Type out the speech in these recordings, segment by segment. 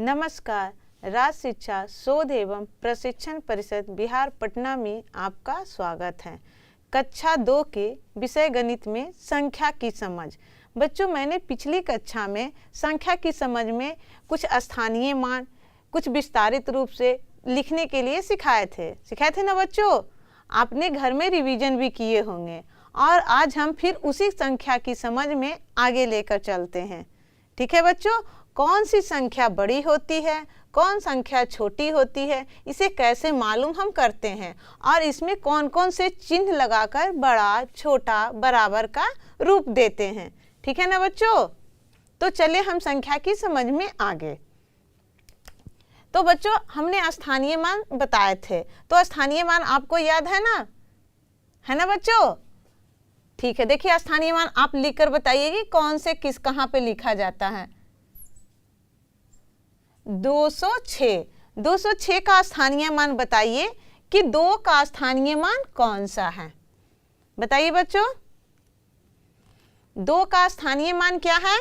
नमस्कार। राज्य शिक्षा शोध एवं प्रशिक्षण परिषद बिहार पटना में आपका स्वागत है। कक्षा 2 के विषय गणित में संख्या की समझ। बच्चों, मैंने पिछली कक्षा में संख्या की समझ में कुछ स्थानीय मान कुछ विस्तारित रूप से लिखने के लिए सिखाए थे ना बच्चों। आपने घर में रिवीजन भी किए होंगे और आज हम फिर उसी संख्या की समझ में आगे लेकर चलते हैं। ठीक है बच्चों, कौन सी संख्या बड़ी होती है, कौन संख्या छोटी होती है, इसे कैसे मालूम हम करते हैं और इसमें कौन कौन से चिन्ह लगाकर बड़ा, छोटा, बराबर का रूप देते हैं। ठीक है ना बच्चों। तो चलिए हम संख्या की समझ में आगे। तो बच्चों, हमने स्थानीय मान बताए थे, तो स्थानीय मान आपको याद है ना बच्चों। ठीक है, देखिए स्थानीय मान आप लिखकर बताइए कि कौन से किस कहाँ पे लिखा जाता है। 206 का स्थानीय मान बताइए कि 2 का स्थानीय मान कौन सा है। बताइए बच्चों, 2 का स्थानीय मान क्या है,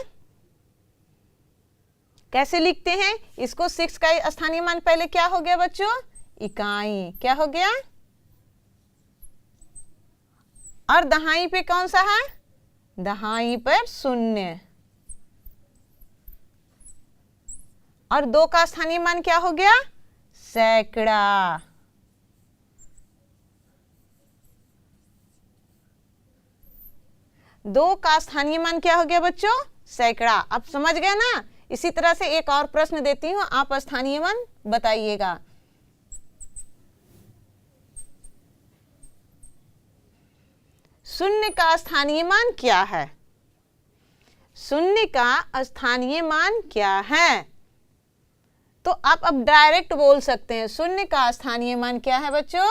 कैसे लिखते हैं इसको। 6 का स्थानीय मान पहले क्या हो गया बच्चों, इकाई। क्या हो गया, और दहाई पे कौन सा है, दहाई पर 0। और 2 का स्थानीय मान क्या हो गया, सैकड़ा। दो का स्थानीय मान क्या हो गया बच्चों, सैकड़ा। अब समझ गए ना। इसी तरह से एक और प्रश्न देती हूं, आप स्थानीय मान बताइएगा। शून्य का स्थानीय मान क्या है, शून्य का स्थानीय मान क्या है। तो आप अब डायरेक्ट बोल सकते हैं, शून्य का स्थानीय मान क्या है बच्चों,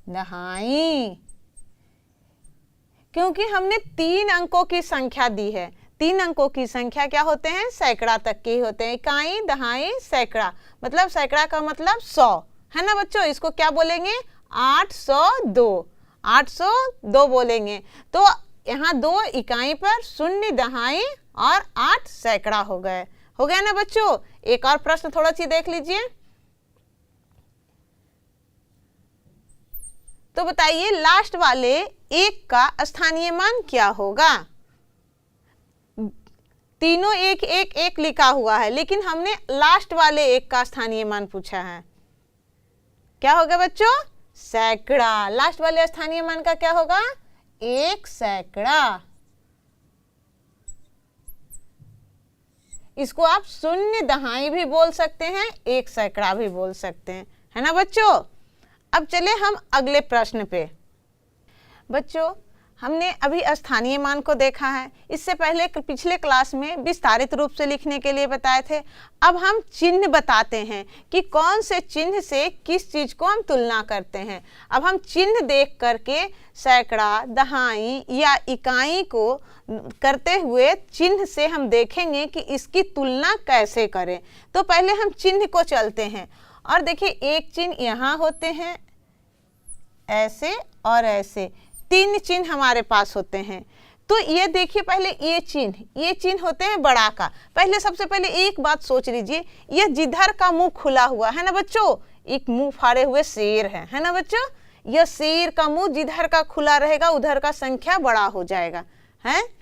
दहाई। क्योंकि हमने 3 अंकों की संख्या दी है। 3 अंकों की संख्या क्या होते हैं, सैकड़ा तक के होते हैं। इकाई, दहाई, सैकड़ा। मतलब सैकड़ा का मतलब 100 है ना बच्चों। इसको क्या बोलेंगे, 802। 802 बोलेंगे। तो यहाँ 2 इकाई पर 0 दहाई और 8 सैकड़ा हो गया ना बच्चों। एक और प्रश्न थोड़ा सी देख लीजिए। तो बताइए लास्ट वाले 1 का स्थानीय मान क्या होगा। तीनों 1 1 1 लिखा हुआ है, लेकिन हमने लास्ट वाले 1 का स्थानीय मान पूछा है। क्या होगा बच्चों, सैकड़ा। लास्ट वाले स्थानीय मान का क्या होगा, 1 सैकड़ा। इसको आप 0 दहाई भी बोल सकते हैं, 1 सैकड़ा भी बोल सकते हैं, है ना बच्चों। अब चले हम अगले प्रश्न पे। बच्चों, हमने अभी स्थानीय मान को देखा है। इससे पहले पिछले क्लास में विस्तारित रूप से लिखने के लिए बताए थे। अब हम चिन्ह बताते हैं कि कौन से चिन्ह से किस चीज को हम तुलना करते हैं। अब हम चिन्ह देख करके सैकड़ा, दहाई या इकाई को करते हुए चिन्ह से हम देखेंगे कि इसकी तुलना कैसे करें। तो पहले हम चिन्ह को चलते हैं और देखिए, एक चिन्ह यहाँ होते हैं ऐसे और ऐसे, 3 चिन्ह हमारे पास होते हैं। तो ये देखिए, पहले ये चिन्ह होते हैं बड़ा का। पहले सबसे पहले एक बात सोच लीजिए, ये जिधर का मुंह खुला हुआ है ना बच्चों, एक मुंह फाड़े हुए शेर है ना बच्चों। यह शेर का मुंह जिधर का खुला रहेगा उधर का संख्या बड़ा हो जाएगा। है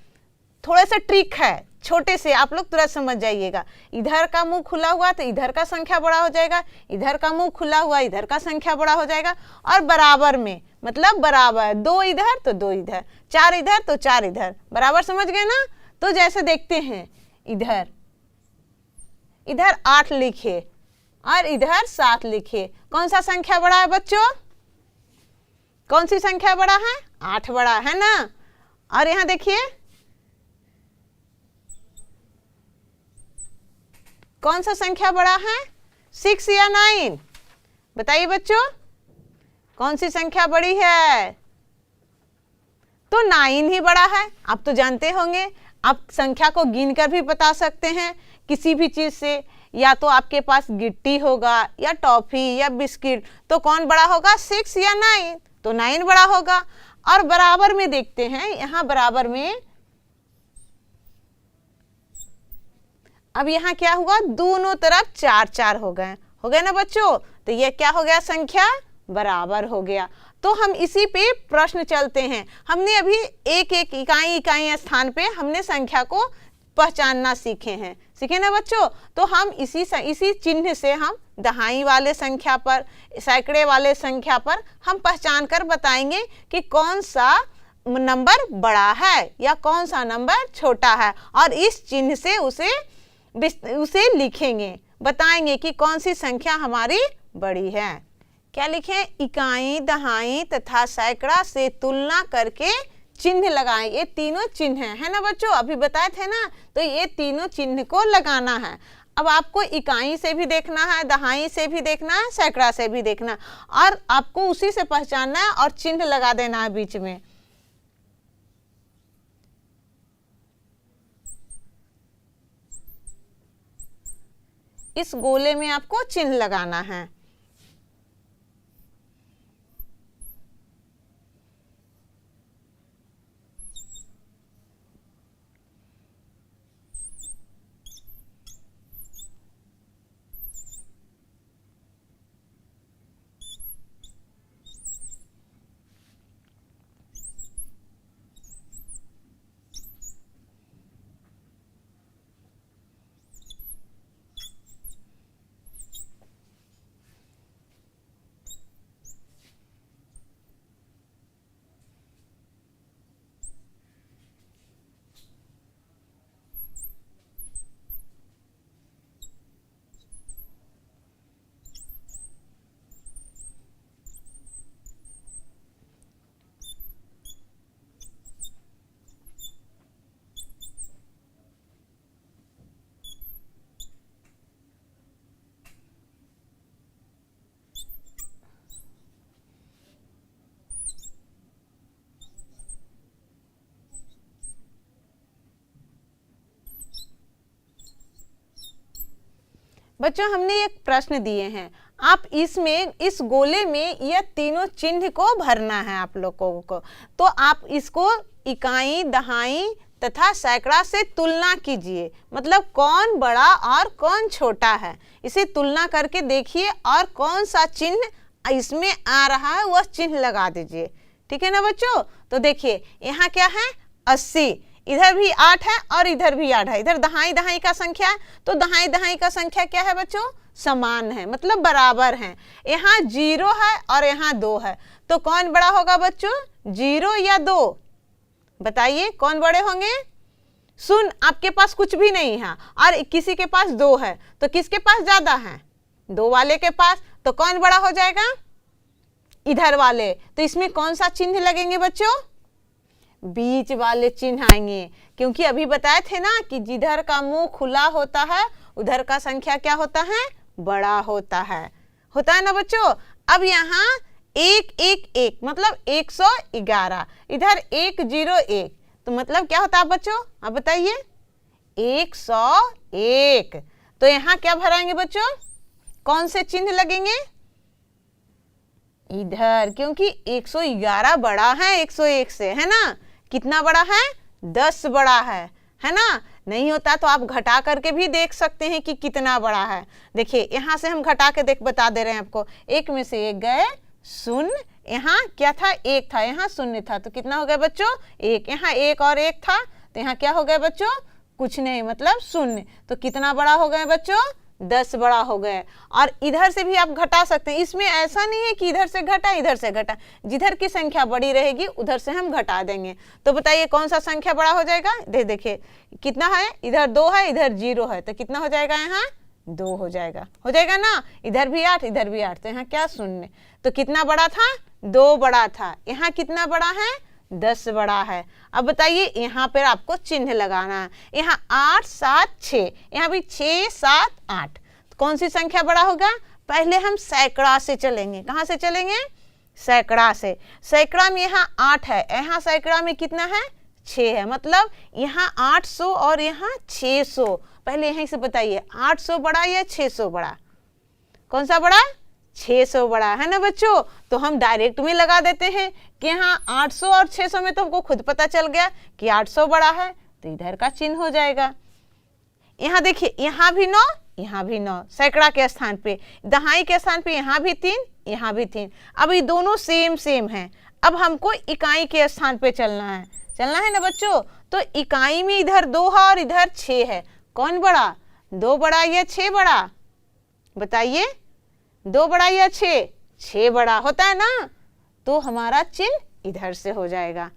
थोड़ा सा ट्रिक है, छोटे से आप लोग तुरंत समझ जाइएगा। इधर का मुंह खुला हुआ तो इधर का संख्या बड़ा हो जाएगा, इधर का मुंह खुला हुआ इधर का संख्या बड़ा हो जाएगा। और बराबर में मतलब बराबर, 2 इधर तो 2 इधर, 4 इधर तो 4 इधर, बराबर। समझ गए ना। तो जैसे देखते हैं, इधर 8 लिखे और इधर 7 लिखे, कौन सा संख्या बड़ा है बच्चों, कौन सी संख्या बड़ा है, 8 बड़ा है ना। और यहाँ देखिए कौन सा संख्या बड़ा है, 6 या 9। बताइए बच्चों, कौन सी संख्या बड़ी है। तो 9 ही बड़ा है। आप तो जानते होंगे, आप संख्या को गिनकर भी बता सकते हैं किसी भी चीज से। या तो आपके पास गिट्टी होगा या टॉफी या बिस्किट, तो कौन बड़ा होगा, 6 या 9। तो 9 बड़ा होगा। और बराबर में देखते हैं, यहाँ बराबर में अब यहाँ क्या हुआ, दोनों तरफ 4 4 हो गए ना बच्चों। तो ये क्या हो गया, संख्या बराबर हो गया। तो हम इसी पे प्रश्न चलते हैं। हमने अभी एक एक इकाई स्थान पे हमने संख्या को पहचानना सीखे ना बच्चों। तो हम इसी चिन्ह से हम दहाई वाले संख्या पर, सैकड़े वाले संख्या पर हम पहचान कर बताएंगे कि कौन सा नंबर बड़ा है या कौन सा नंबर छोटा है, और इस चिन्ह से उसे लिखेंगे, बताएंगे कि कौन सी संख्या हमारी बड़ी है। क्या लिखें, इकाई, दहाई तथा सैकड़ा से तुलना करके चिन्ह लगाएं। ये तीनों चिन्ह है ना बच्चों, अभी बताए थे ना। तो ये तीनों चिन्ह को लगाना है। अब आपको इकाई से भी देखना है, दहाई से भी देखना है, सैकड़ा से भी देखना है, और आपको उसी से पहचानना है और चिन्ह लगा देना है बीच में। इस गोले में आपको चिन्ह लगाना है। बच्चों हमने एक प्रश्न दिए हैं, आप इस गोले में यह तीनों चिन्ह को भरना है आप लोगों को। तो आप इसको इकाई, दहाई तथा सैकड़ा से तुलना कीजिए, मतलब कौन बड़ा और कौन छोटा है, इसे तुलना करके देखिए और कौन सा चिन्ह इसमें आ रहा है वह चिन्ह लगा दीजिए। ठीक है ना बच्चों। तो देखिए यहाँ क्या है, 80, इधर भी 8 है और इधर भी 8 है। इधर दहाई का संख्या है, तो दहाई का संख्या क्या है बच्चों, समान है, मतलब बराबर है। यहाँ 0 है और यहाँ 2 है, तो कौन बड़ा होगा बच्चों, 0 या 2? बताइए कौन बड़े होंगे। सुन, आपके पास कुछ भी नहीं है और किसी के पास 2 है, तो किसके पास ज्यादा है, 2 वाले के पास। तो कौन बड़ा हो जाएगा, इधर वाले। तो इसमें कौन सा चिन्ह लगेंगे बच्चों, बीच वाले चिन्ह आएंगे, क्योंकि अभी बताए थे ना कि जिधर का मुंह खुला होता है उधर का संख्या क्या होता है, बड़ा होता है ना बच्चों। अब यहाँ 1 1 1 मतलब 111, इधर 101, तो मतलब क्या होता है बच्चों, अब बताइए, 101। तो यहाँ क्या भराएंगे बच्चों, कौन से चिन्ह लगेंगे, इधर, क्योंकि 111 बड़ा है 101 से, है ना। कितना बड़ा है, 10 बड़ा है ना। नहीं होता तो आप घटा करके भी देख सकते हैं कि कितना बड़ा है। देखिए यहाँ से हम घटा के बता दे रहे हैं आपको, 1 में से 1 गए, 0, यहाँ क्या था, 1 था, यहाँ 0 था, तो कितना हो गया बच्चों, 1। यहाँ 1 और 1 था, तो यहाँ क्या हो गया बच्चों, कुछ नहीं, मतलब 0। तो कितना बड़ा हो गया बच्चों, 10 बड़ा हो गए। और इधर से भी आप घटा सकते हैं, इसमें ऐसा नहीं है कि इधर से घटा इधर से घटा, जिधर की संख्या बड़ी रहेगी उधर से हम घटा देंगे। तो बताइए कौन सा संख्या बड़ा हो जाएगा, देखिए कितना है, इधर 2 है इधर 0 है, तो कितना हो जाएगा, यहाँ 2 हो जाएगा ना। इधर भी 8 इधर भी 8, तो यहाँ क्या 0, तो कितना बड़ा था, 2 बड़ा था। यहाँ कितना बड़ा है, 10 बड़ा है। अब बताइए यहाँ पर आपको चिन्ह लगाना है, यहाँ 8 7 6, यहाँ भी 6 7 8, तो कौन सी संख्या बड़ा होगा। पहले हम सैकड़ा से चलेंगे, कहाँ से चलेंगे, सैकड़ा से। सैकड़ा में यहाँ 8 है, यहाँ सैकड़ा में कितना है, 6 है, मतलब यहाँ 800 और यहाँ 600। पहले यहीं से बताइए 800 बड़ा या 600 बड़ा, कौन सा बड़ा, 600 बड़ा, है ना बच्चों। तो हम डायरेक्ट में लगा देते हैं कि यहाँ 800 और 600 में तो हमको खुद पता चल गया कि 800 बड़ा है, तो इधर का चिन्ह हो जाएगा। यहाँ देखिए, यहाँ भी 9, यहाँ भी 9 सैकड़ा के स्थान पे, दहाई के स्थान पे यहाँ भी 3, यहाँ भी 3। अब ये दोनों सेम सेम हैं। अब हमको इकाई के स्थान पे चलना है ना बच्चों। तो इकाई में इधर 2 है और इधर 6 है। कौन बड़ा, 2 बड़ा या 6 बड़ा? बताइए, 2 बड़ा या 6? 6 बड़ा होता है ना, तो हमारा चिन्ह इधर से हो जाएगा।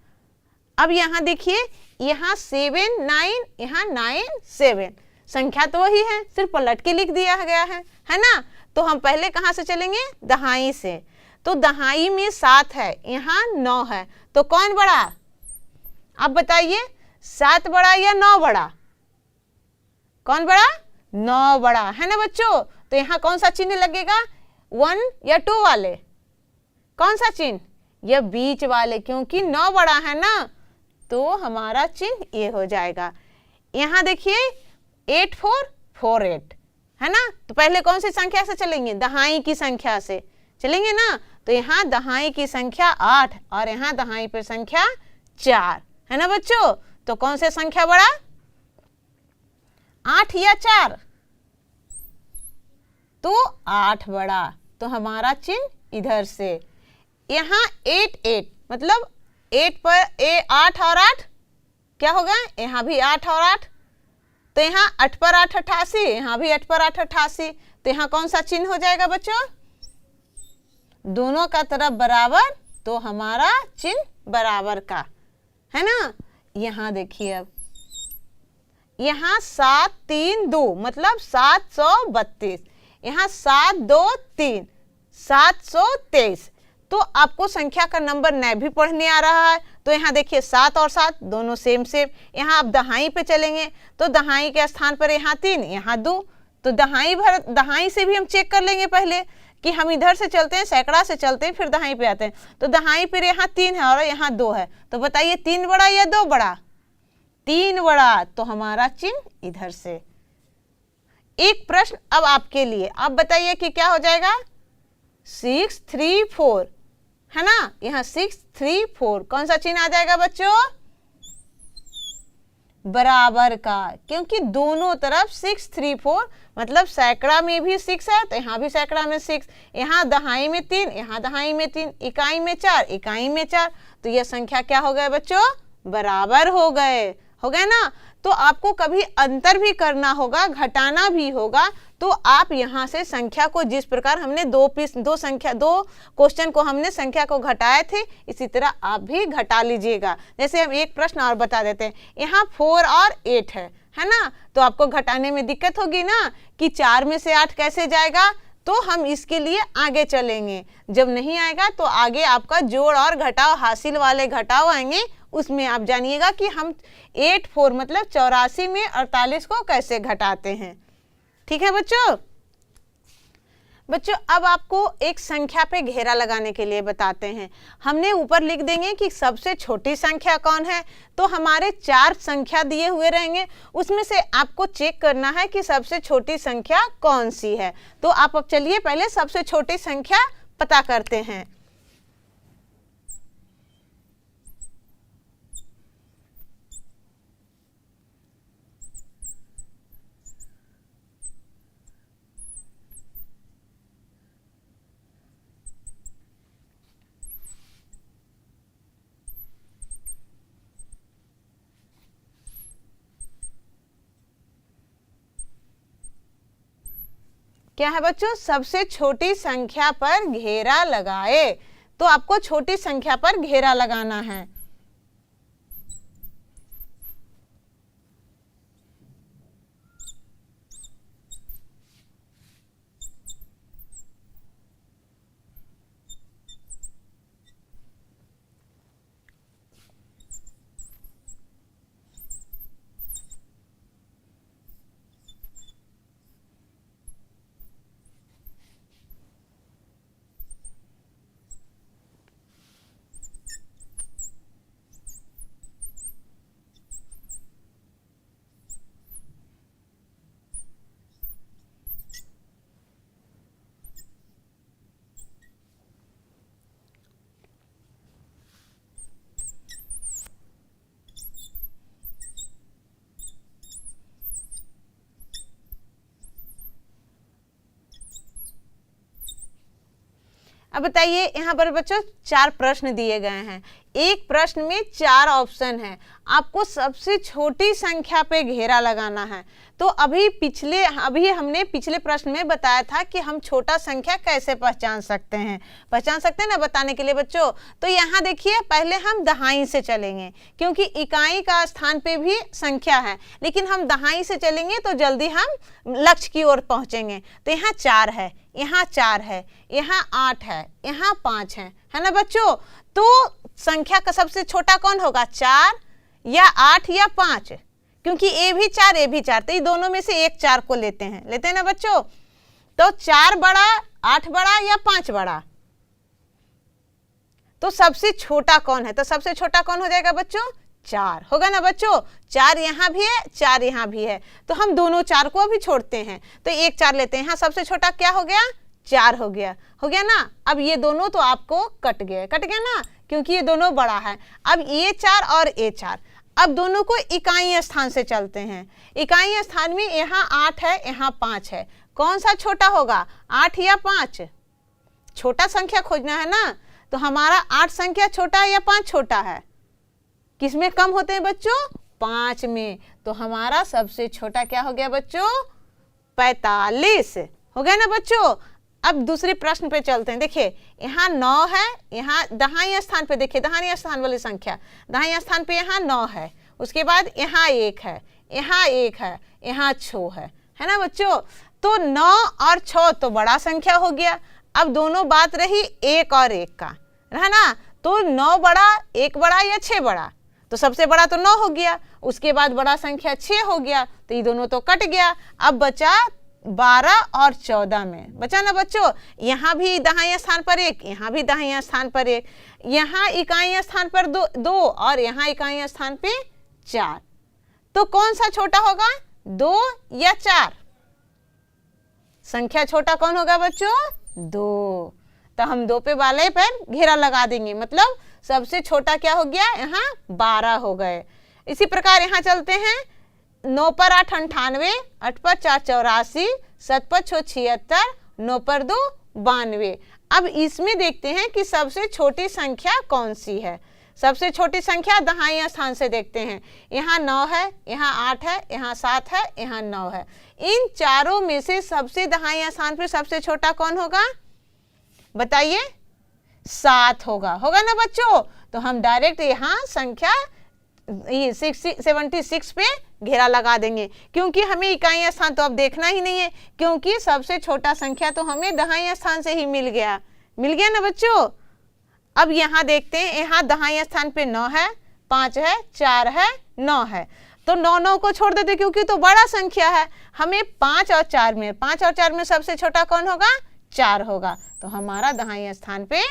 अब यहाँ देखिए, यहाँ 7 9, यहाँ 9 7, संख्या तो वही है, सिर्फ पलट के लिख दिया गया है ना। तो हम पहले कहाँ से चलेंगे, दहाई से। तो दहाई में 7 है, यहाँ 9 है, तो कौन बड़ा? आप बताइए, 7 बड़ा या 9 बड़ा? कौन बड़ा? 9 बड़ा, है ना बच्चों। तो यहाँ कौन सा चिन्ह लगेगा, 1 या 2 वाले? कौन सा चिन्ह? यह बीच वाले, क्योंकि 9 बड़ा है ना, तो हमारा चिन्ह ये हो जाएगा। यहाँ देखिए 8 4 4 8, है ना। तो पहले कौन सी संख्या से चलेंगे, दहाई की संख्या से चलेंगे ना। तो यहाँ दहाई की संख्या 8 और यहाँ दहाई पे संख्या 4, है ना बच्चों। तो कौन से संख्या बड़ा, 8 या 4? तो 8 बड़ा, तो हमारा चिन्ह इधर से। यहाँ 8 8, मतलब 8 पर 8 और 8 क्या होगा, यहाँ भी 8 और 8, तो यहाँ 8 पर 8 88, यहाँ भी 8 पर 8 88। तो यहाँ कौन सा चिन्ह हो जाएगा बच्चों, दोनों का तरफ बराबर, तो हमारा चिन्ह बराबर का, है ना। यहाँ देखिए, अब यहाँ 7 3 2, मतलब 732, यहाँ 7 2 3, 723। तो आपको संख्या का नंबर न भी पढ़ने आ रहा है, तो यहाँ देखिए 7 और 7 दोनों सेम सेम। यहाँ आप दहाई पे चलेंगे, तो दहाई के स्थान पर यहाँ 3, यहाँ 2, तो दहाई से भी हम चेक कर लेंगे पहले कि हम इधर से चलते हैं, सैकड़ा से चलते हैं, फिर दहाई पे आते हैं। तो दहाई पर यहाँ 3 है और यहाँ 2 है, तो बताइए 3 बड़ा या 2 बड़ा? 3 बड़ा, तो हमारा चिन्ह इधर से। एक प्रश्न अब आपके लिए, आप बताइए कि क्या हो जाएगा, 6 3 4, है ना। यहाँ 6 3 4, कौन सा चिन्ह आ जाएगा बच्चों, बराबर का, क्योंकि दोनों तरफ 6 3 4, मतलब सैकड़ा में भी 6 है, तो यहाँ भी सैकड़ा में 6, यहाँ दहाई में 3, यहाँ दहाई में 3, इकाई में 4, इकाई में 4, तो यह संख्या क्या हो गए बच्चों, बराबर हो गए ना। तो आपको कभी अंतर भी करना होगा, घटाना भी होगा, तो आप यहाँ से संख्या को, जिस प्रकार हमने दो क्वेश्चन को हमने संख्या को घटाए थे, इसी तरह आप भी घटा लीजिएगा। जैसे हम एक प्रश्न और बता देते हैं, यहाँ 4 और 8 है ना। तो आपको घटाने में दिक्कत होगी ना कि 4 में से 8 कैसे जाएगा, तो हम इसके लिए आगे चलेंगे। जब नहीं आएगा तो आगे आपका जोड़ और घटाव, हासिल वाले घटाव आएंगे, उसमें आप जानिएगा कि हम 8 4 मतलब 84 में 48 को कैसे घटाते हैं। ठीक है बच्चों, अब आपको एक संख्या पे घेरा लगाने के लिए बताते हैं। हमने ऊपर लिख देंगे कि सबसे छोटी संख्या कौन है, तो हमारे 4 संख्या दिए हुए रहेंगे, उसमें से आपको चेक करना है कि सबसे छोटी संख्या कौन सी है। तो आप अब चलिए पहले सबसे छोटी संख्या पता करते हैं। क्या है बच्चों, सबसे छोटी संख्या पर घेरा लगाए। तो आपको छोटी संख्या पर घेरा लगाना है। अब बताइए, यहाँ पर बच्चों 4 प्रश्न दिए गए हैं, एक प्रश्न में 4 ऑप्शन है, आपको सबसे छोटी संख्या पे घेरा लगाना है। तो अभी हमने पिछले प्रश्न में बताया था कि हम छोटा संख्या कैसे पहचान सकते हैं, ना बताने के लिए बच्चों। तो यहाँ देखिए, पहले हम दहाई से चलेंगे, क्योंकि इकाई का स्थान पे भी संख्या है, लेकिन हम दहाई से चलेंगे तो जल्दी हम लक्ष्य की ओर पहुंचेंगे। तो यहाँ 4 है, यहाँ 4 है, यहाँ 8 है, यहाँ 5 है ना बच्चों। तो संख्या का सबसे छोटा कौन होगा, 4 या 8 या 5, क्योंकि ए भी 4 ए भी 4, तो ये दोनों में से एक 4 को लेते हैं ना बच्चों। तो 4 बड़ा, 8 बड़ा या 5 बड़ा, तो सबसे छोटा कौन है, तो सबसे छोटा कौन हो जाएगा बच्चों, 4 होगा ना बच्चों। 4 यहाँ भी है, 4 यहाँ भी है, तो हम दोनों 4 को अभी छोड़ते हैं, तो एक 4 लेते हैं। यहाँ सबसे छोटा क्या हो गया, 4 हो गया ना। अब ये दोनों तो आपको कट गया ना, क्योंकि ये दोनों बड़ा है। अब ये 4 और ये 4, अब दोनों को इकाई स्थान से चलते हैं। इकाई स्थान में यहाँ 8 है, यहाँ 5 है, कौन सा छोटा होगा, 8 या 5? छोटा संख्या खोजना है ना, तो हमारा 8 संख्या छोटा है या 5 छोटा है? किसमें कम होते हैं बच्चों, 5 में। तो हमारा सबसे छोटा क्या हो गया बच्चों, 45 हो गया ना बच्चों। अब दूसरे प्रश्न पे चलते हैं। देखिए, यहाँ 9 है, यहाँ दहाई स्थान पे देखिए, दहाई स्थान वाली संख्या, दहाई स्थान पे यहाँ 9 है, उसके बाद यहाँ 1 है, यहाँ 1 है, यहाँ 6 है ना बच्चों। तो 9 और 6 तो बड़ा संख्या हो गया। अब दोनों बात रही 1 और 1 का, है ना। तो 9 बड़ा, 1 बड़ा या 6 बड़ा, तो सबसे बड़ा तो 9 हो गया, उसके बाद बड़ा संख्या 6 हो गया, तो ये दोनों तो कट गया। अब बचा 12 और 14 में, बचा ना बच्चों। यहाँ भी दहाई स्थान पर 1, यहाँ भी दहाई स्थान पर 1, यहाँ इकाई स्थान पर 2 और यहाँ इकाई स्थान पे 4। तो कौन सा छोटा होगा, 2 या 4? संख्या छोटा कौन होगा बच्चों, 2। तो हम 2 पे वाले पर घेरा लगा देंगे, मतलब सबसे छोटा क्या हो गया, यहाँ 12 हो गए। इसी प्रकार यहाँ चलते हैं, 9 पर 8 98, 8 पर 4 84, 7 पर 6 76, 9 पर 2 92। अब इसमें देखते हैं कि सबसे छोटी संख्या कौन सी है। सबसे छोटी संख्या दहाई स्थान से देखते हैं, यहाँ 9 है, यहाँ 8 है, यहाँ 7 है, यहाँ 9 है। इन चारों में से सबसे दहाई स्थान पे सबसे छोटा कौन होगा, बताइए, 7 होगा ना बच्चों। तो हम डायरेक्ट यहाँ संख्या 76 पे घेरा लगा देंगे, क्योंकि हमें इकाई स्थान तो अब देखना ही नहीं है, क्योंकि सबसे छोटा संख्या तो हमें दहाई स्थान से ही मिल गया ना बच्चों। अब यहाँ देखते हैं, यहाँ दहाई स्थान पे 9 है, 5 है, 4 है, 9 है, तो 9 को छोड़ देते, क्योंकि तो बड़ा संख्या है। हमें 5 और 4 में सबसे छोटा कौन होगा, 4 होगा। तो हमारा दहाई स्थान पे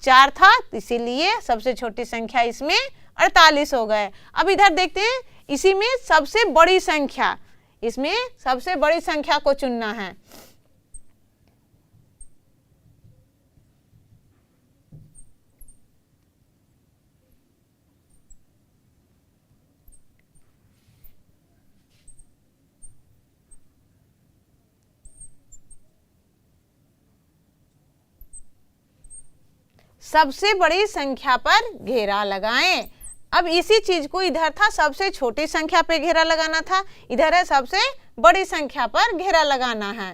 4 था, इसीलिए सबसे छोटी संख्या इसमें 48 हो गए। अब इधर देखते हैं, इसी में सबसे बड़ी संख्या, इसमें सबसे बड़ी संख्या को चुनना है। सबसे बड़ी संख्या पर घेरा लगाएं। अब इसी चीज को इधर था सबसे छोटी संख्या पे घेरा लगाना था, इधर है सबसे बड़ी संख्या पर घेरा लगाना है।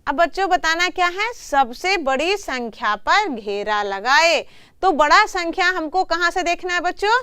अब बच्चों बताना क्या है, सबसे बड़ी संख्या पर घेरा लगाए। तो बड़ा संख्या हमको कहां से देखना है बच्चों,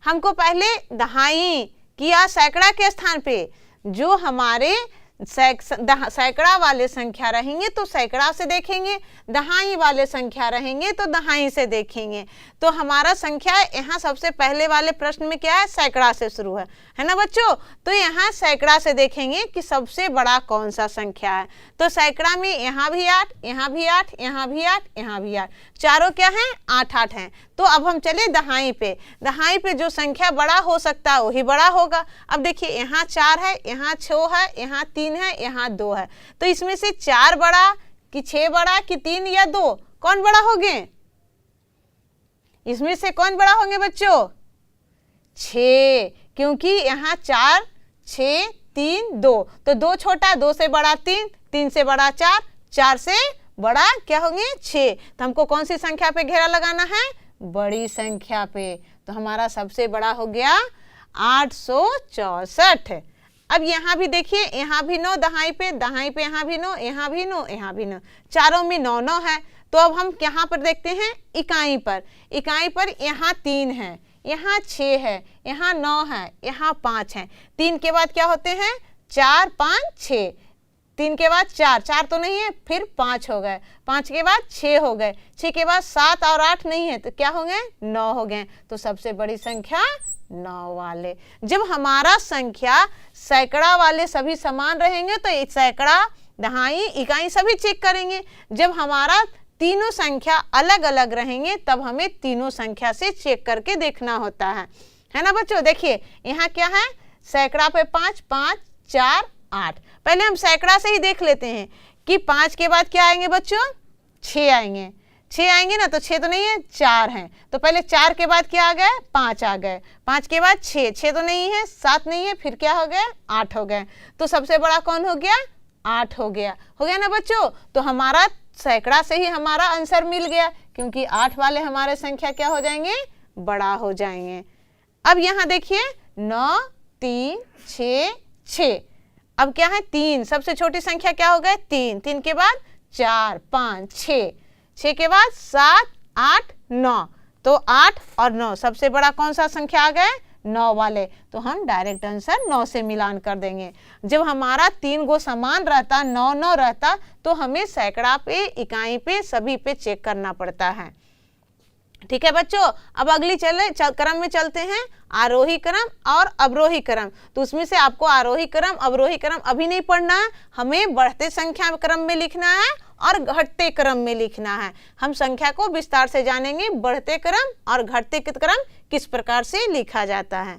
हमको पहले दहाई किया सैकड़ा के स्थान पे, जो हमारे सैकड़ा वाले संख्या रहेंगे तो सैकड़ा से देखेंगे, दहाई वाले संख्या रहेंगे तो दहाई से देखेंगे। तो हमारा संख्या यहाँ सबसे पहले वाले प्रश्न में क्या है, सैकड़ा से शुरू है ना बच्चों। तो यहाँ सैकड़ा से देखेंगे कि सबसे बड़ा कौन सा संख्या है। तो सैकड़ा में यहाँ भी 8, यहाँ भी 8, यहाँ भी 8, यहाँ भी 8, चारों क्या हैं, 8-8 हैं। तो अब हम चले दहाई पे। दहाई पे जो संख्या बड़ा हो सकता है वही बड़ा होगा। अब देखिए यहाँ 4 है, यहाँ 6 है, यहाँ 3 है, यहाँ 2 है। तो इसमें से 4 बड़ा कि 6 बड़ा कि 3 या 2, कौन बड़ा होंगे, इसमें से कौन बड़ा होंगे बच्चों, 6, क्योंकि यहाँ 4, 6, 3, 2, तो 2 छोटा, 2 से बड़ा 3, 3 से बड़ा 4, 4 से बड़ा क्या होंगे, 6। तो हमको कौन सी संख्या पे घेरा लगाना है, बड़ी संख्या पे। तो हमारा सबसे बड़ा हो गया 864। अब यहाँ भी देखिए, यहाँ भी 9 दहाई पे यहाँ भी 9, यहाँ भी 9, यहाँ भी 9, चारों में 9-9 है। तो अब हम यहाँ पर देखते हैं इकाई पर। इकाई पर यहाँ 3 है, यहाँ 6 है, यहाँ 9 है, यहाँ 5 है। 3 के बाद क्या होते हैं, 4, 5, 6, 3 के बाद 4, 4 तो नहीं है, फिर 5 हो गए, 5 के बाद 6 हो गए, 6 के बाद 7 और 8 नहीं है, तो क्या हो गए, 9 हो गए। तो सबसे बड़ी संख्या 9 वाले। जब हमारा संख्या सैकड़ा वाले सभी समान रहेंगे तो सैकड़ा, दहाई, इकाई सभी चेक करेंगे। जब हमारा तीनों संख्या अलग अलग रहेंगे तब हमें तीनों संख्या से चेक करके देखना होता है ना बच्चों। देखिए यहाँ क्या है, सैकड़ा पे 5, 5, 4, 8। पहले हम सैकड़ा से ही देख लेते हैं कि 5 के बाद क्या आएंगे बच्चों, 6 आएंगे। 6 आएंगे ना, तो 6 तो नहीं है, 4 हैं। तो पहले 4 के बाद क्या आ गए, 5 आ गए, 5 के बाद 6, 6 तो नहीं है, 7 नहीं है, फिर क्या हो गए, 8 हो गए। तो सबसे बड़ा कौन हो गया, 8 हो गया ना बच्चों। तो हमारा सैकड़ा से ही हमारा आंसर मिल गया, क्योंकि 8 वाले हमारे संख्या क्या हो जाएंगे, बड़ा हो जाएंगे। अब यहाँ देखिए 9, 3, 6, 6। अब क्या है, 3, सबसे छोटी संख्या क्या हो गए, 3, 3 के बाद 4, 5, 6, 6 के बाद 7, 8, 9। तो 8 और 9 सबसे बड़ा कौन सा संख्या आ गए, 9 वाले। तो हम डायरेक्ट आंसर 9 से मिलान कर देंगे। जब हमारा 3 गो समान रहता, 9-9 रहता, तो हमें सैकड़ा पे, इकाई पे, सभी पे चेक करना पड़ता है। ठीक है बच्चों। अब अगली क्रम में चलते हैं, आरोही क्रम और अवरोही क्रम। तो उसमें से आपको आरोही क्रम, अवरोही क्रम अभी नहीं पढ़ना है, हमें बढ़ते संख्या क्रम में लिखना है और घटते क्रम में लिखना है। हम संख्या को विस्तार से जानेंगे, बढ़ते क्रम और घटते क्रम किस प्रकार से लिखा जाता है।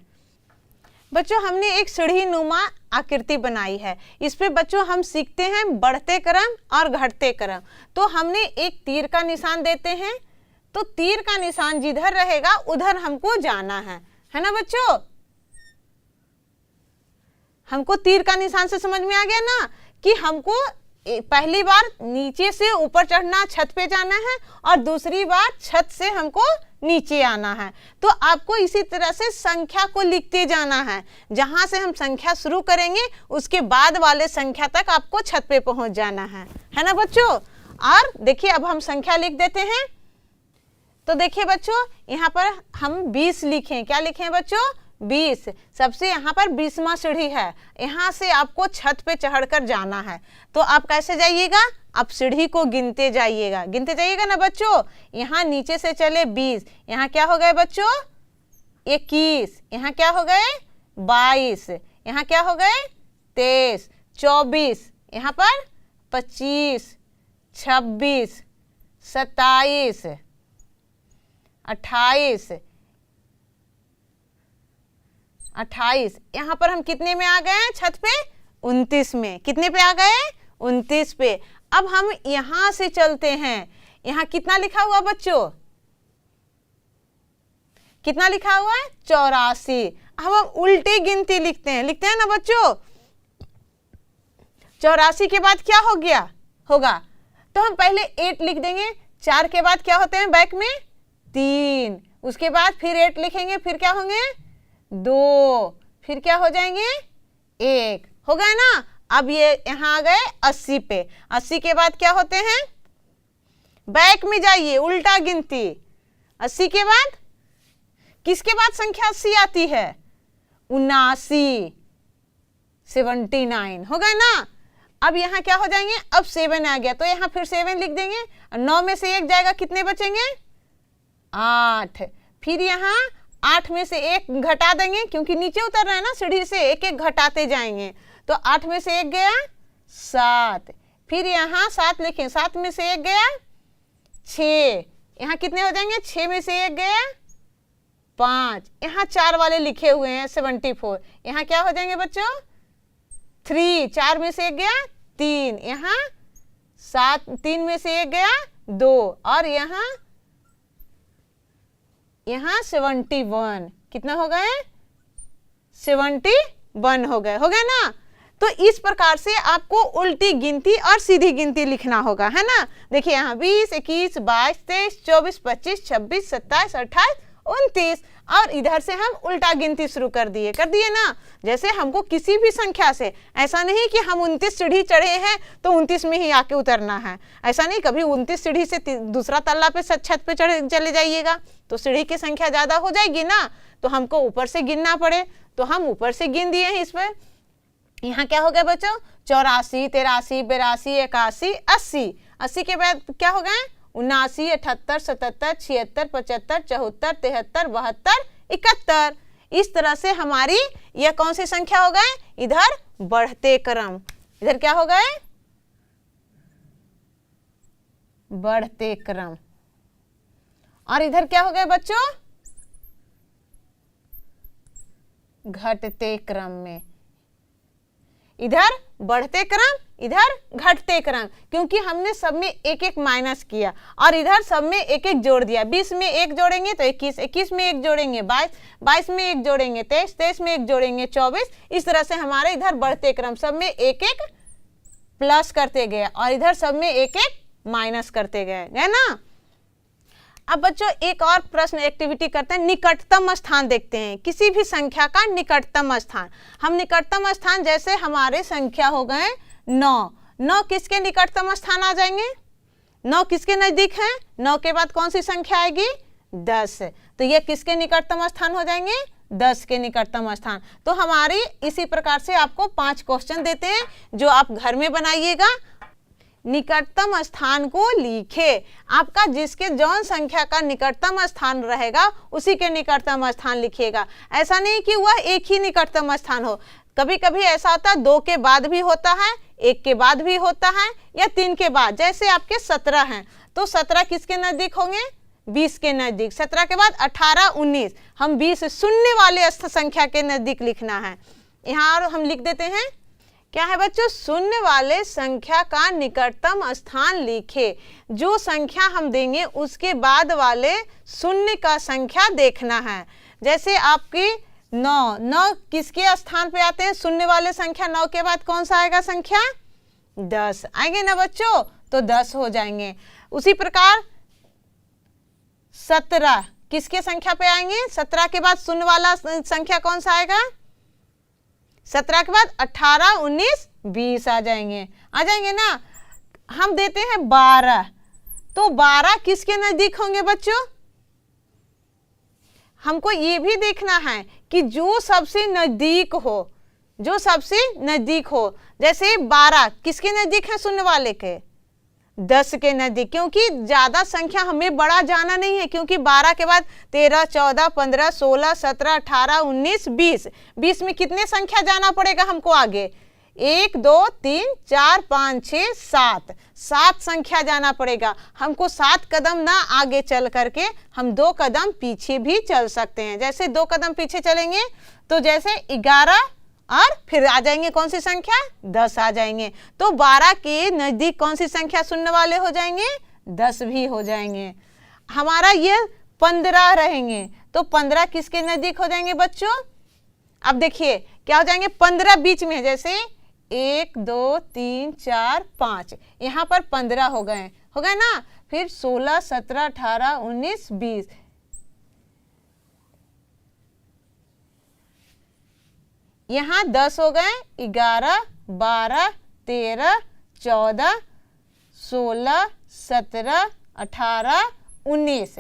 बच्चों हमने एक सीढ़ी नुमा आकृति बनाई है, इस पे बच्चों हम सीखते हैं बढ़ते क्रम और घटते क्रम। तो हमने एक तीर का निशान देते हैं, तो तीर का निशान जिधर रहेगा उधर हमको जाना है ना बच्चों। हमको तीर का निशान से समझ में आ गया ना कि हमको पहली बार नीचे से ऊपर चढ़ना, छत पे जाना है, और दूसरी बार छत से हमको नीचे आना है। तो आपको इसी तरह से संख्या को लिखते जाना है। जहां से हम संख्या शुरू करेंगे उसके बाद वाले संख्या तक आपको छत पे पहुंच जाना है ना बच्चों। और देखिए अब हम संख्या लिख देते हैं। तो देखिए बच्चों यहाँ पर हम 20 लिखें, क्या लिखें बच्चों, 20। सबसे यहाँ पर 20वां सीढ़ी है, यहाँ से आपको छत पे चढ़कर जाना है। तो आप कैसे जाइएगा, आप सीढ़ी को गिनते जाइएगा ना बच्चों। यहाँ नीचे से चले 20, यहाँ क्या हो गए बच्चों 21, यहाँ क्या हो गए 22, यहाँ क्या हो गए 23, 24, यहाँ पर 25, 26, 27, 28, 28। यहाँ पर हम कितने में आ गए हैं छत पे, 29 में। कितने पे आ गए, 29 पे। अब हम यहां से चलते हैं, यहाँ कितना लिखा हुआ बच्चों, कितना लिखा हुआ है 84। अब हम उल्टी गिनती लिखते हैं ना बच्चों। 84 के बाद क्या हो गया होगा, तो हम पहले 8 लिख देंगे। 4 के बाद क्या होते हैं बैक में 3, उसके बाद फिर 8 लिखेंगे, फिर क्या होंगे 2, फिर क्या हो जाएंगे 1, हो गए ना। अब ये यहाँ आ गए 80 पे। 80 के बाद क्या होते हैं, बैक में जाइए, उल्टा गिनती। 80 के बाद किसके बाद संख्या 80 आती है, 79, 79 हो गए ना। अब यहाँ क्या हो जाएंगे, अब 7 आ गया तो यहाँ फिर 7 लिख देंगे। 9 में से 1 जाएगा, कितने बचेंगे, 8। फिर यहाँ 8 में से 1 घटा देंगे, क्योंकि नीचे उतर रहा है ना सीढ़ी से, एक एक घटाते जाएंगे। तो 8 में से 1 गया 7। फिर यहाँ 7 लिखें, 7 में से 1 गया 6। यहाँ कितने हो जाएंगे, 6 में से 1 गया 5। यहाँ 4 वाले लिखे हुए हैं 74। यहाँ क्या हो जाएंगे बच्चों, 3। 4 में से 1 गया 3। यहाँ 3 में से 1 गया 2। और यहाँ 71। कितना हो गए, 71 हो गए ना। तो इस प्रकार से आपको उल्टी गिनती और सीधी गिनती लिखना होगा, है ना। देखिए यहाँ 20, 21, 22, 23, 24, 25, 26, 27, 28, 29। और इधर से हम उल्टा गिनती शुरू कर दिए ना। जैसे हमको किसी भी संख्या से, ऐसा नहीं कि हम 29 सीढ़ी चढ़े हैं तो 29 में ही आके उतरना है, ऐसा नहीं। कभी 29 सीढ़ी से दूसरा तल्ला पे छत पे चले जाइएगा तो सीढ़ी की संख्या ज्यादा हो जाएगी ना, तो हमको ऊपर से गिनना पड़े, तो हम ऊपर से गिन दिए हैं इस पर। यहाँ क्या हो गया बच्चों, 84, 83, 82, 81, 80। 80 के बाद क्या हो गए, 79, 78, 77, 76, 75, 74, 73, 72, 71। इस तरह से हमारी यह कौन सी संख्या हो गए, इधर बढ़ते क्रम। इधर क्या हो गए, बढ़ते क्रम। और इधर क्या हो गए बच्चों, घटते क्रम में। इधर बढ़ते क्रम, इधर घटते क्रम, क्योंकि हमने सब में एक एक माइनस किया और इधर सब में एक एक जोड़ दिया। 20 में 1 जोड़ेंगे तो 21, 21 में 1 जोड़ेंगे 22, 22 में 1 जोड़ेंगे 23, 23 में 1 जोड़ेंगे 24। इस तरह से हमारे इधर बढ़ते क्रम, सब में एक एक प्लस करते गए और इधर सब में एक एक माइनस करते गए, है ना। अब बच्चों एक और प्रश्न एक्टिविटी करते हैं, निकटतम स्थान देखते हैं, किसी भी संख्या का निकटतम स्थान। हम निकटतम स्थान, जैसे हमारे संख्या हो गए 9, 9 किसके निकटतम स्थान आ जाएंगे, 9 किसके नजदीक है, 9 के बाद कौन सी संख्या आएगी, 10। तो ये किसके निकटतम स्थान हो जाएंगे, 10 के निकटतम स्थान। तो हमारी इसी प्रकार से आपको 5 क्वेश्चन देते हैं जो आप घर में बनाइएगा। निकटतम स्थान को लिखे, आपका जिसके जौन संख्या का निकटतम स्थान रहेगा उसी के निकटतम स्थान लिखिएगा। ऐसा नहीं कि वह एक ही निकटतम स्थान हो, कभी कभी ऐसा होता है 2 के बाद भी होता है, 1 के बाद भी होता है, या 3 के बाद। जैसे आपके 17 हैं तो 17 किसके नजदीक होंगे, 20 के नजदीक। 17 के बाद 18, 19, हम 20 शून्य वाले संख्या के नजदीक लिखना है। यहाँ हम लिख देते हैं, क्या है बच्चों, शून्य वाले संख्या का निकटतम स्थान लिखे। जो संख्या हम देंगे उसके बाद वाले शून्य का संख्या देखना है। जैसे आपकी 9, 9 किसके स्थान पे आते हैं, शून्य वाले संख्या। 9 के बाद कौन सा आएगा संख्या, 10 आएंगे ना बच्चों, तो 10 हो जाएंगे। उसी प्रकार 17 किसके संख्या पे आएंगे, 17 के बाद शून्य वाला संख्या कौन सा आएगा, 17 के बाद 18, 19, 20 आ जाएंगे ना। हम देते हैं 12, तो 12 किसके नजदीक होंगे बच्चों, हमको ये भी देखना है कि जो सबसे नजदीक हो, जो सबसे नजदीक हो। जैसे 12 किसके नजदीक है, शून्य वाले के, 10 के नजदीक, क्योंकि ज्यादा संख्या हमें बड़ा जाना नहीं है, क्योंकि 12 के बाद 13, 14, 15, 16, 17, 18, 19, 20, 20 में कितने संख्या जाना पड़ेगा हमको आगे, 1, 2, 3, 4, 5, 6, 7, 7 संख्या जाना पड़ेगा हमको। 7 कदम ना आगे चल करके हम 2 कदम पीछे भी चल सकते हैं। जैसे 2 कदम पीछे चलेंगे तो जैसे 11 और फिर आ जाएंगे कौन सी संख्या, 10 आ जाएंगे। तो 12 के नजदीक कौन सी संख्या शून्य वाले हो जाएंगे, 10 भी हो जाएंगे। हमारा ये 15 रहेंगे, तो 15 किसके नजदीक हो जाएंगे बच्चों। अब देखिए क्या हो जाएंगे, 15 बीच में, जैसे 1, 2, 3, 4, 5, यहाँ पर 15 हो गए ना। फिर 16, 17, 18, 19, 20, यहाँ 10 हो गए, 11, 12, 13, 14, 16, 17, 18, 19।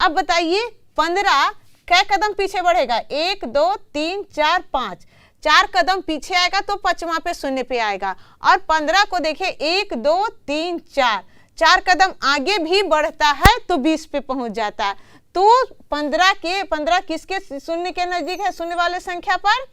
अब बताइए 15 क्या कदम पीछे बढ़ेगा? 1, 2, 3, 4, 5, 4 कदम पीछे आएगा तो 5वां पे शून्य पे आएगा। और 15 को देखिए 1, 2, 3, 4, 4 कदम आगे भी बढ़ता है तो 20 पे पहुंच जाता है। तो 15 किसके शून्य के नजदीक है? शून्य वाले संख्या पर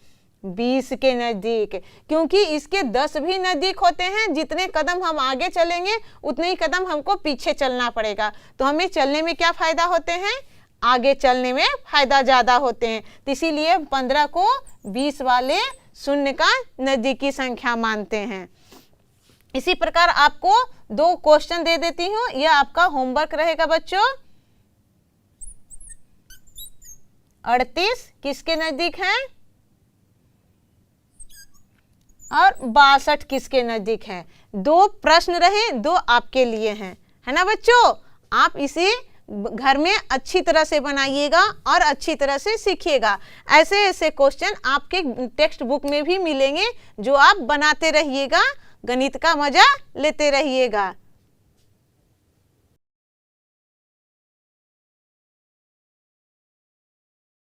20 के नजदीक, क्योंकि इसके 10 भी नजदीक होते हैं। जितने कदम हम आगे चलेंगे उतने ही कदम हमको पीछे चलना पड़ेगा। तो हमें चलने में क्या फायदा होते हैं? आगे चलने में फायदा ज्यादा होते हैं। तो इसीलिए 15 को 20 वाले शून्य का नजदीकी संख्या मानते हैं। इसी प्रकार आपको 2 क्वेश्चन दे देती हूँ, यह आपका होमवर्क रहेगा बच्चों। 38 किसके नजदीक है और 62 किसके नजदीक है? 2 प्रश्न रहे, 2 आपके लिए हैं, है ना बच्चों। आप इसे घर में अच्छी तरह से बनाइएगा और अच्छी तरह से सीखिएगा। ऐसे ऐसे क्वेश्चन आपके टेक्स्ट बुक में भी मिलेंगे जो आप बनाते रहिएगा, गणित का मजा लेते रहिएगा।